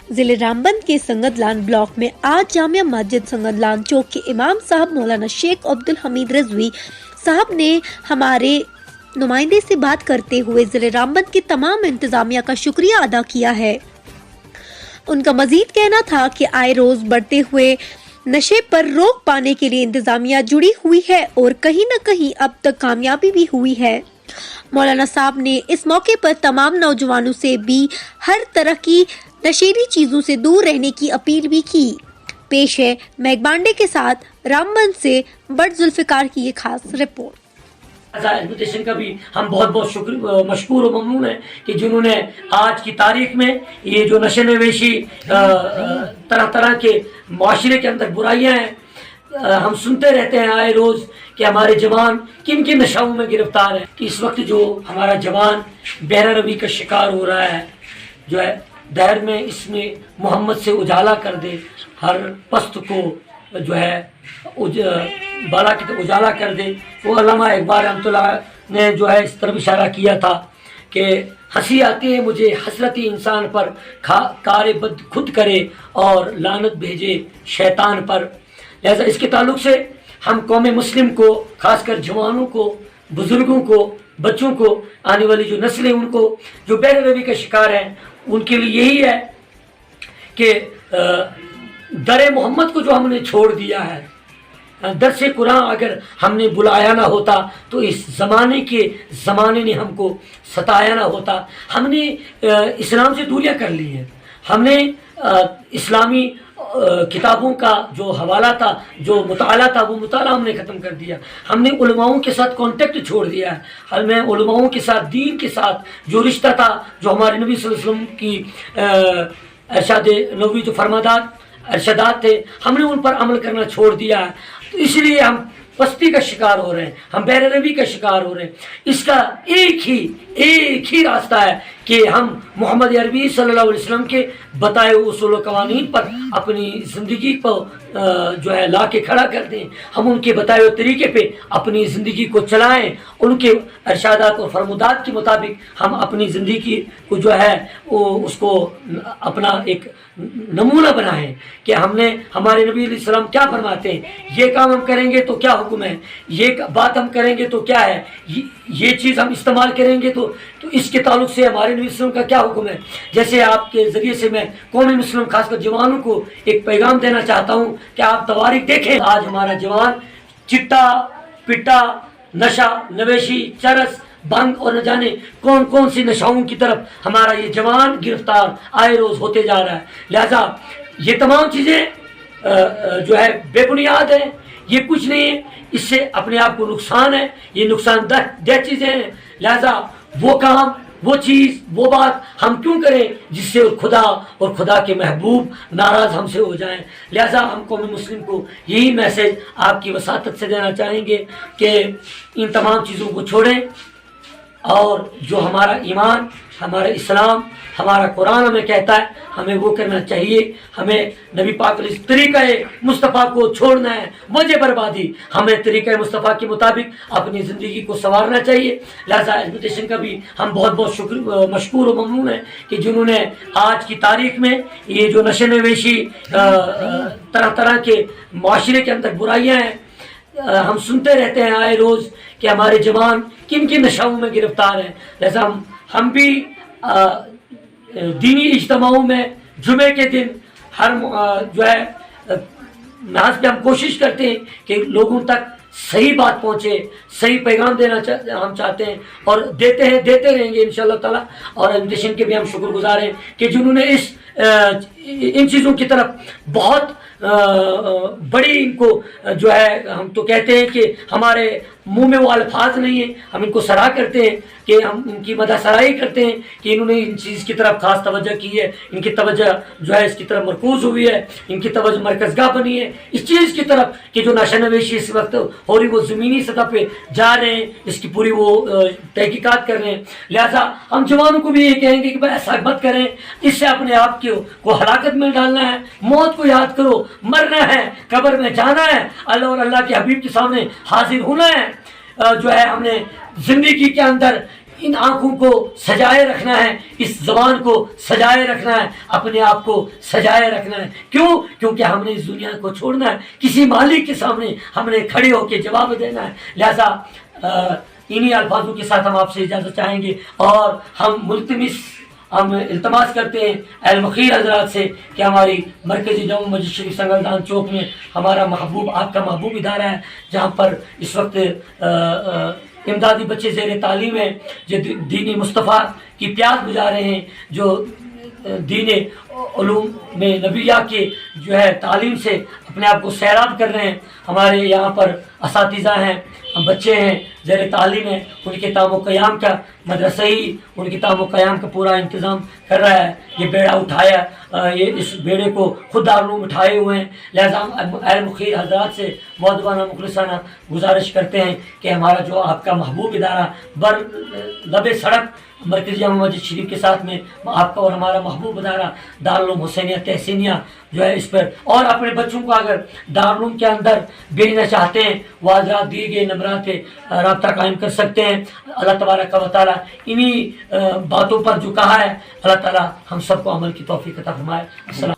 ضلع رامبند کے سنگدلان بلاک میں آج جامعہ مسجد سنگدلان چوک کے امام صاحب مولانا شیخ عبدالحمید رضوی صاحب نے ہمارے نمائندے سے بات کرتے ہوئے ضلع رامبند کی تمام انتظامیہ کا شکریہ ادا کیا ہے۔ ان کا مزید کہنا تھا کہ آئے روز بڑھتے ہوئے نشے پر روک پانے کے لیے انتظامیہ جڑی ہوئی ہے اور کہیں نہ کہیں اب تک کامیابی بھی ہوئی ہے۔ مولانا صاحب نے اس موقع پر تمام نوجوانوں سے بھی ہر طرح کی نشیلی چیزوں سے دور رہنے کی اپیل بھی کی۔ پیش ہے میگ بانڈے کے ساتھ رامبند سے بٹ ذوالفقار کی یہ خاص رپورٹ۔ ایجوکیشن کا بھی ہم بہت بہت مشکور و ممنون ہیں کہ جنہوں نے آج کی تاریخ میں یہ جو نشے نویشی طرح طرح کے معاشرے کے اندر برائیاں ہیں، ہم سنتے رہتے ہیں آئے روز کہ ہمارے جوان کن کن نشوں میں گرفتار ہیں، کہ اس وقت جو ہمارا جوان بہرہ روی کا شکار ہو رہا ہے، جو ہے دہر میں اس میں محمد سے اجالا کر دے، ہر پست کو جو ہے بالا کی طرف اجالا کر دے۔ وہ علامہ اقبال رحمۃ اللہ نے جو ہے اس طرف اشارہ کیا تھا کہ ہنسی آتی ہے مجھے حسرتی انسان پر، کار بد خود کرے اور لعنت بھیجے شیطان پر۔ لہذا اس کے تعلق سے ہم قوم مسلم کو، خاص کر جوانوں کو، بزرگوں کو، بچوں کو، آنے والی جو نسلیں ان کو جو بہرہ روی کا شکار ہیں، ان کے لیے یہی ہے کہ در محمد کو جو ہم نے چھوڑ دیا ہے، درس قرآن اگر ہم نے بلایا نہ ہوتا تو اس زمانے نے ہم کو ستایا نہ ہوتا۔ ہم نے اسلام سے دوریاں کر لی ہیں، ہم نے اسلامی کتابوں کا جو حوالہ تھا، جو مطالعہ تھا، وہ مطالعہ ہم نے ختم کر دیا۔ ہم نے علماؤں کے ساتھ کانٹیکٹ چھوڑ دیا ہے۔ ہمیں علماؤں کے ساتھ، دین کے ساتھ جو رشتہ تھا، جو ہمارے نبی صلی اللہ علیہ وسلم کی ارشاد نبوی جو ارشادات تھے، ہم نے ان پر عمل کرنا چھوڑ دیا ہے۔ تو اس لیے ہم پستی کا شکار ہو رہے ہیں، ہم بہرہ روی کا شکار ہو رہے ہیں۔ اس کا ایک ہی راستہ ہے کہ ہم محمد عربی صلی اللہ علیہ وسلم کے بتائے اصول و قوانین پر اپنی زندگی کو جو ہے لا کے کھڑا کر دیں، ہم ان کے بتائے ہوئے طریقے پہ اپنی زندگی کو چلائیں، ان کے ارشادات اور فرمودات کے مطابق ہم اپنی زندگی کو جو ہے وہ اس کو اپنا ایک نمونہ بنائیں کہ ہم نے ہمارے نبی علیہ السلام کیا فرماتے ہیں، یہ کام ہم کریں گے تو کیا حکم ہے، یہ بات ہم کریں گے تو کیا ہے، یہ چیز ہم استعمال کریں گے تو اس کے تعلق سے ہمارے نبی وسلم کا کیا حکم ہے۔ جیسے آپ کے ذریعے سے میں قوم مسلم خاص کر جوانوں کو ایک پیغام دینا چاہتا ہوں کہ آپ تواریخ دیکھیں، آج ہمارا جوان چٹا پٹا، نشہ نویشی، چرس، بھنگ اور نہ جانے کون کون سی نشاؤں کی طرف ہمارا یہ جوان گرفتار آئے روز ہوتے جا رہا ہے۔ لہذا یہ تمام چیزیں جو ہے بے بنیاد ہیں، یہ کچھ نہیں ہے، اس سے اپنے آپ کو نقصان ہے، یہ نقصان دہ چیزیں ہیں۔ لہذا وہ کام، وہ چیز، وہ بات ہم کیوں کریں جس سے خدا اور خدا کے محبوب ناراض ہم سے ہو جائیں۔ لہذا ہم قوم مسلم کو یہی میسج آپ کی وساطت سے دینا چاہیں گے کہ ان تمام چیزوں کو چھوڑیں، اور جو ہمارا ایمان، ہمارا اسلام، ہمارا قرآن ہمیں کہتا ہے ہمیں وہ کرنا چاہیے۔ ہمیں نبی پاک علیہ طریقہ مصطفیٰ کو چھوڑنا ہے، وجہ بربادی، ہمیں طریقہ مصطفیٰ کے مطابق اپنی زندگی کو سنوارنا چاہیے۔ لہذا ایجوکیشن کا بھی ہم بہت بہت مشکور و ممنون ہیں کہ جنہوں نے آج کی تاریخ میں یہ جو نشے نویشی طرح طرح کے معاشرے کے اندر برائیاں ہیں، ہم سنتے رہتے ہیں آئے روز کہ ہمارے جوان کن کن نشوں میں گرفتار ہیں۔ لہذا ہم بھی دینی اجتماعوں میں جمعے کے دن ہر جو ہے محاذ پہ ہم کوشش کرتے ہیں کہ لوگوں تک صحیح بات پہنچے، صحیح پیغام دینا ہم چاہتے ہیں، اور دیتے رہیں گے انشاءاللہ تعالیٰ۔ اور ایجوکیشن کے بھی ہم شکر گزار ہیں کہ جنہوں نے ان چیزوں کی طرف بہت بڑی، ان کو جو ہے ہم تو کہتے ہیں کہ ہمارے منہ میں وہ الفاظ نہیں ہیں، ہم ان کو سراہ کرتے ہیں کہ ہم ان کی مدح سراہی کرتے ہیں کہ انہوں نے ان چیز کی طرف خاص توجہ کی ہے، ان کی توجہ جو ہے اس کی طرف مرکوز ہوئی ہے، ان کی توجہ مرکزگاہ بنی ہے اس چیز کی طرف کہ جو نشہ نویشی اس وقت ہو رہی وہ زمینی سطح پہ جا رہے ہیں، اس کی پوری وہ تحقیقات کر رہے ہیں۔ لہٰذا ہم جوانوں کو بھی یہ کہیں گے کہ بھائی ایسا مت کریں، اس سے اپنے آپ کو ہلاکت میں ڈالنا ہے۔ موت کو یاد کرو، مرنا ہے، قبر میں جانا ہے، اللہ اور اللہ کے حبیب کے سامنے حاضر ہونا ہے۔ جو ہے ہم نے زندگی کے اندر ان آنکھوں کو سجائے رکھنا ہے, اس زبان کو سجائے رکھنا ہے, اپنے آپ کو سجائے رکھنا ہے. کیوں؟ کیونکہ ہم نے اس دنیا کو چھوڑنا ہے, کسی مالک کے سامنے ہم نے کھڑے ہو کے جواب دینا ہے. لہذا انہی الفاظوں کے ساتھ ہم آپ سے اجازت چاہیں گے, اور ہم التماس کرتے ہیں اہل مخیر حضرات سے کہ ہماری مرکزی جامع مسجد شریف سنگلدان چوک میں ہمارا محبوب, آپ کا محبوب ادارہ ہے, جہاں پر اس وقت امدادی بچے زیر تعلیم ہیں, جو دینی مصطفیٰ کی پیاس بجھا رہے ہیں, جو دین علوم میں نبیہ کے جو ہے تعلیم سے اپنے آپ کو سیراب کر رہے ہیں. ہمارے یہاں پر اساتذہ ہیں, بچے ہیں, زیر تعلیم ہیں, ان کے تام و قیام کا مدرسہ ہی ان کے تام و قیام کا پورا انتظام کر رہا ہے. یہ بیڑا اٹھایا, یہ اس بیڑے کو خود دارالعلوم اٹھائے ہوئے ہیں. لہذا ہم اہل مخیر حضرات سے مؤدبانہ مخلصانہ گزارش کرتے ہیں کہ ہمارا جو آپ کا محبوب ادارہ بر لب سڑک مرکزی جامع مسجد شریف کے ساتھ میں آپ کا اور ہمارا محبوب ادارہ دارالعلوم حسینیہ تحسینیہ جو ہے, اس پر اور اپنے بچوں کو اگر دارالعلوم کے اندر بھیجنا چاہتے ہیں, وہ حضرات دیے گئے نمبرات پہ رابطہ قائم کر سکتے ہیں. اللہ تبارک و تعالیٰ انہی باتوں پر جو کہا ہے, اللہ تعالیٰ ہم سب کو عمل کی توفیق عطا فرمائے. السلام